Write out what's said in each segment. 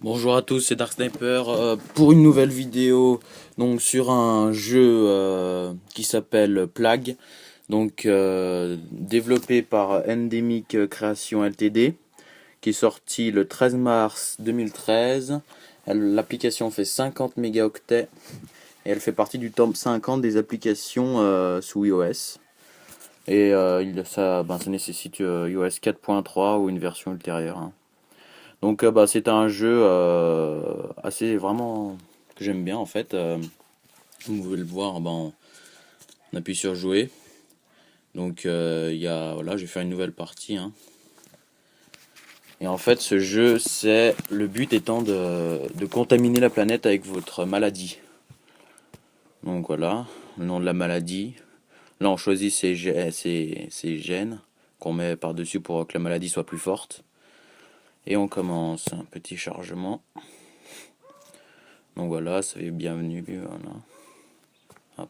Bonjour à tous, c'est Dark Sniper pour une nouvelle vidéo donc sur un jeu qui s'appelle Plague, développé par Endemic Creation Ltd, qui est sorti le 13 mars 2013. L'application fait 50 mégaoctets et elle fait partie du top 50 des applications sous iOS. Et ça nécessite iOS 4.3 ou une version ultérieure, hein. C'est un jeu assez vraiment que j'aime bien en fait. Vous pouvez le voir, on appuie sur jouer. Voilà, je vais faire une nouvelle partie, hein. Et en fait, ce jeu, c'est le but étant de contaminer la planète avec votre maladie. Donc voilà, le nom de la maladie. Là, on choisit ces gènes qu'on met par-dessus pour que la maladie soit plus forte. Et on commence un petit chargement. Donc voilà, ça fait bienvenue. Voilà. Hop.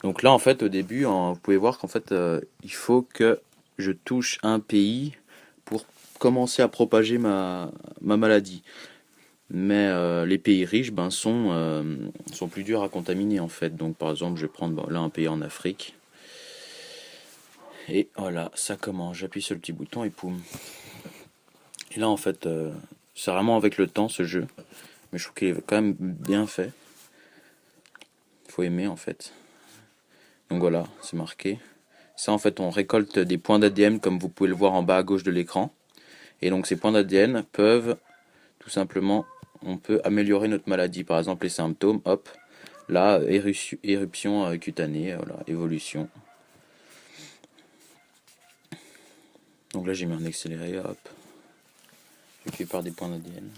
Donc là, en fait, au début, vous pouvez voir qu'en fait, il faut que je touche un pays pour commencer à propager ma maladie. Mais les pays riches sont plus durs à contaminer, en fait. Donc par exemple, je vais prendre là un pays en Afrique. Et voilà, ça commence. J'appuie sur le petit bouton et poum. Et là, en fait, c'est vraiment avec le temps ce jeu. Mais je trouve qu'il est quand même bien fait. Il faut aimer, en fait. Donc voilà, c'est marqué. Ça, en fait, on récolte des points d'ADN comme vous pouvez le voir en bas à gauche de l'écran. Et donc ces points d'ADN peuvent tout simplement, on peut améliorer notre maladie. Par exemple, les symptômes, hop, là, éruption cutanée, voilà, évolution. Donc là, j'ai mis un accéléré, hop, je par des points d'ADN.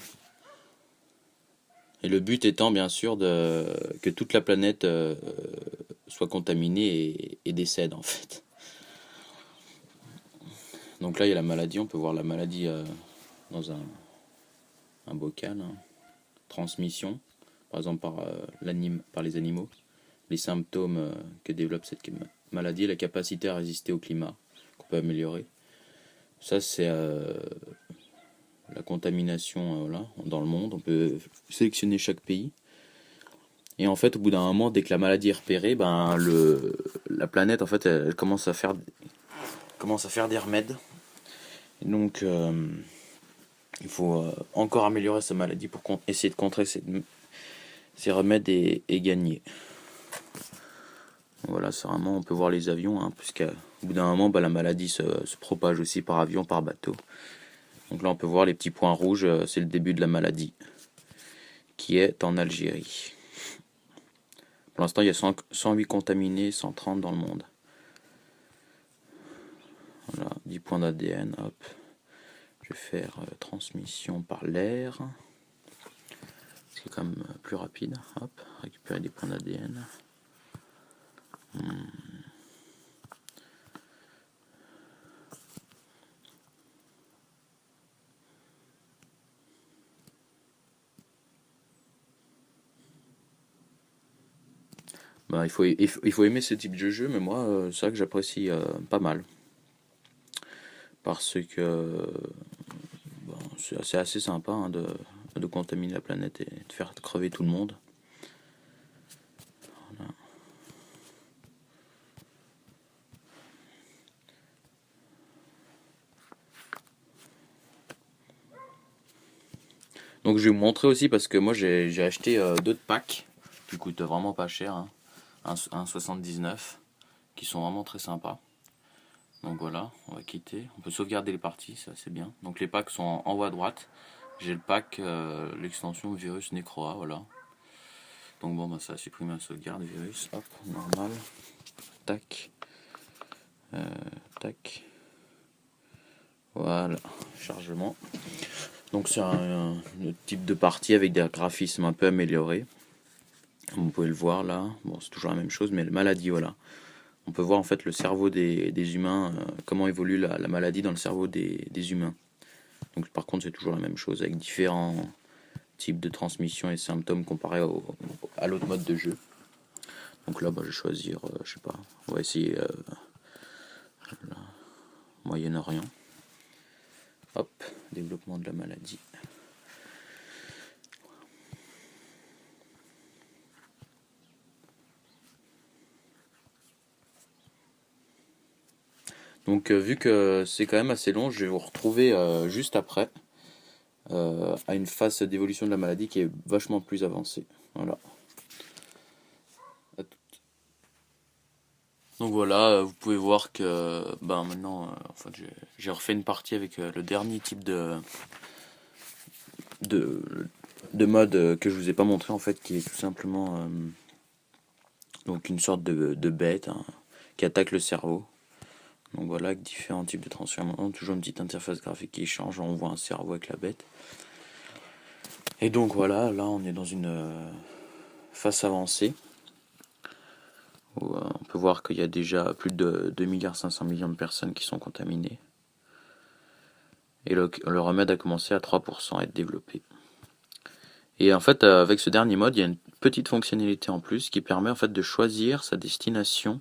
Et le but étant, bien sûr, que toute la planète soit contaminée et décède, en fait. Donc là, il y a la maladie, on peut voir la maladie dans un bocal, hein. Transmission, par exemple par les animaux, les symptômes que développe cette maladie, la capacité à résister au climat, qu'on peut améliorer. Ça, c'est la contamination voilà, dans le monde. On peut sélectionner chaque pays. Et en fait, au bout d'un moment, dès que la maladie est repérée, la planète, en fait, elle commence à faire des remèdes. Et donc, il faut encore améliorer sa maladie pour essayer de contrer ces remèdes et gagner. Voilà, c'est vraiment, on peut voir les avions, hein, puisqu'au bout d'un moment, la maladie se propage aussi par avion, par bateau. Donc là, on peut voir les petits points rouges, c'est le début de la maladie, qui est en Algérie. Pour l'instant, il y a 108 contaminés, 130 dans le monde. Voilà, 10 points d'ADN, hop. Je vais faire transmission par l'air. C'est quand même plus rapide. Hop, récupérer des points d'ADN. Il faut aimer ce type de jeu, mais moi, c'est vrai que j'apprécie pas mal. Parce que c'est assez sympa, hein, de contaminer la planète et de faire crever tout le monde. Voilà. Donc je vais vous montrer aussi parce que moi j'ai acheté d'autres packs qui coûtent vraiment pas cher, hein, 1,79, qui sont vraiment très sympas. Donc voilà, on va quitter. On peut sauvegarder les parties, ça c'est bien. Donc les packs sont en haut à droite. J'ai le pack, l'extension virus Necroa, voilà. Donc ça supprime la sauvegarde virus, hop, normal. Tac. Tac. Voilà, chargement. Donc c'est un type de partie avec des graphismes un peu améliorés. Vous pouvez le voir là. Bon, c'est toujours la même chose, mais la maladie, voilà. On peut voir en fait le cerveau des humains, comment évolue la maladie dans le cerveau des humains. Donc par contre, c'est toujours la même chose avec différents types de transmission et symptômes comparés à l'autre mode de jeu. Donc là, je vais choisir, je sais pas, on va essayer Moyen-Orient. Hop, développement de la maladie. Donc vu que c'est quand même assez long, je vais vous retrouver juste après, à une phase d'évolution de la maladie qui est vachement plus avancée. Voilà. Donc voilà, vous pouvez voir que ben maintenant, en fait, j'ai refait une partie avec le dernier type de, de mode que je vous ai pas montré en fait, qui est tout simplement donc une sorte de bête hein, qui attaque le cerveau. Donc voilà, avec différents types de transformations, toujours une petite interface graphique qui change, on voit un cerveau avec la bête. Et donc voilà, là on est dans une phase avancée, où on peut voir qu'il y a déjà plus de 2,5 milliards de personnes qui sont contaminées. Et le remède a commencé à 3% à être développé. Et en fait, avec ce dernier mode, il y a une petite fonctionnalité en plus qui permet en fait de choisir sa destination,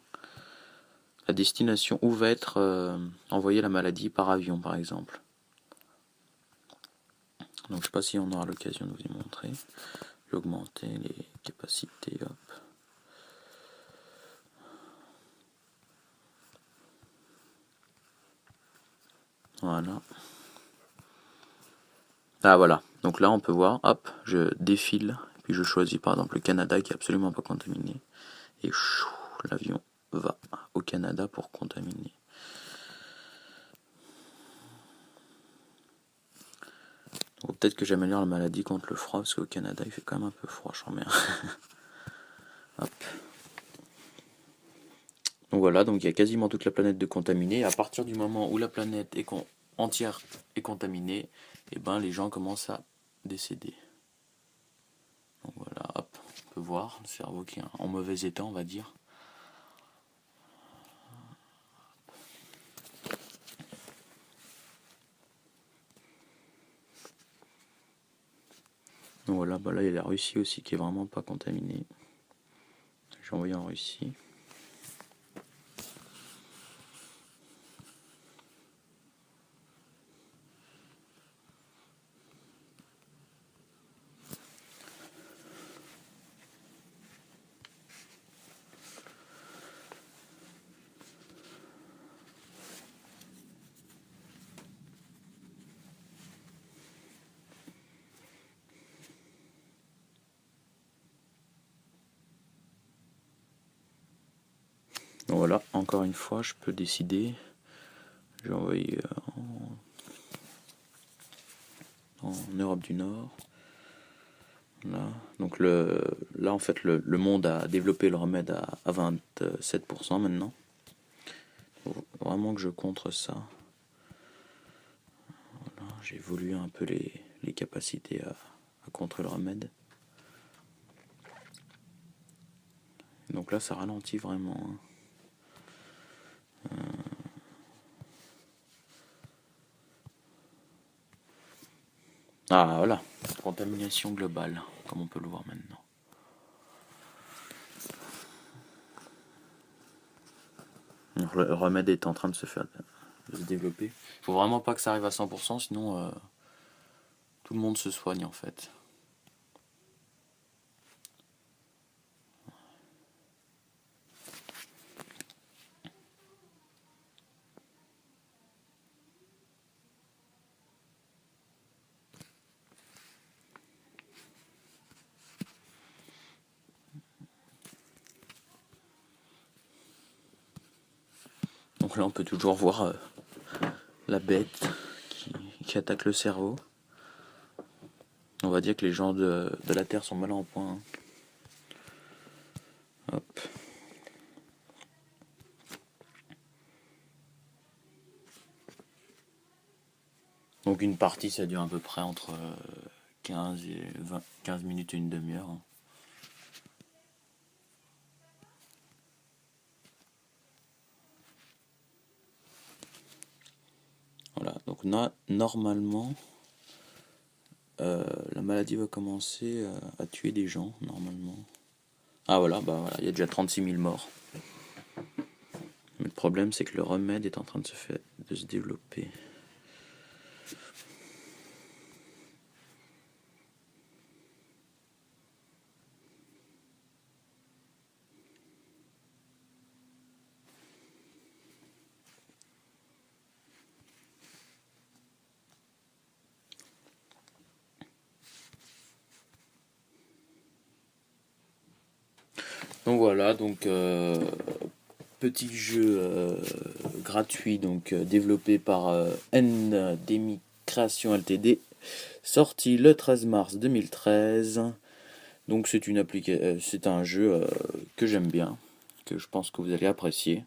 la destination où va être envoyée la maladie par avion, par exemple. Donc je sais pas si on aura l'occasion de vous y montrer. Je vais augmenter les capacités, hop. Voilà. Ah voilà. Donc là on peut voir, hop, je défile, puis je choisis par exemple le Canada qui est absolument pas contaminé. Et l'avion va au Canada pour contaminer. Donc peut-être que j'améliore la maladie contre le froid, parce qu'au Canada il fait quand même un peu froid, je crois bien. Hop. Donc voilà, donc il y a quasiment toute la planète de contaminée. Et à partir du moment où la planète est entière est contaminée, et ben les gens commencent à décéder. Donc voilà, hop, on peut voir le cerveau qui est en mauvais état, on va dire. Donc voilà, bah là il y a la Russie aussi qui est vraiment pas contaminée. J'ai envoyé en Russie. Donc voilà, encore une fois, je peux décider. Je vais envoyer en Europe du Nord. Là, donc là en fait le monde a développé le remède à 27% maintenant. Faut vraiment que je contre ça. Voilà, j'ai évolué un peu les capacités à contrer le remède. Donc là ça ralentit vraiment. Hein. Ah voilà, contamination globale, comme on peut le voir maintenant. Donc, le remède est en train de se développer. Faut vraiment pas que ça arrive à 100%, sinon tout le monde se soigne en fait. Donc là on peut toujours voir la bête qui attaque le cerveau. On va dire que les gens de la Terre sont mal en point. Hein. Hop. Donc une partie ça dure à peu près entre 15 minutes et une demi-heure. Hein. Voilà, donc normalement la maladie va commencer à tuer des gens normalement. Ah voilà, bah voilà, il y a déjà 36 000 morts. Mais le problème c'est que le remède est en train de se développer. Donc voilà, donc petit jeu gratuit donc développé par Ndemi Création Ltd, sorti le 13 mars 2013. Donc c'est un jeu que j'aime bien, que je pense que vous allez apprécier.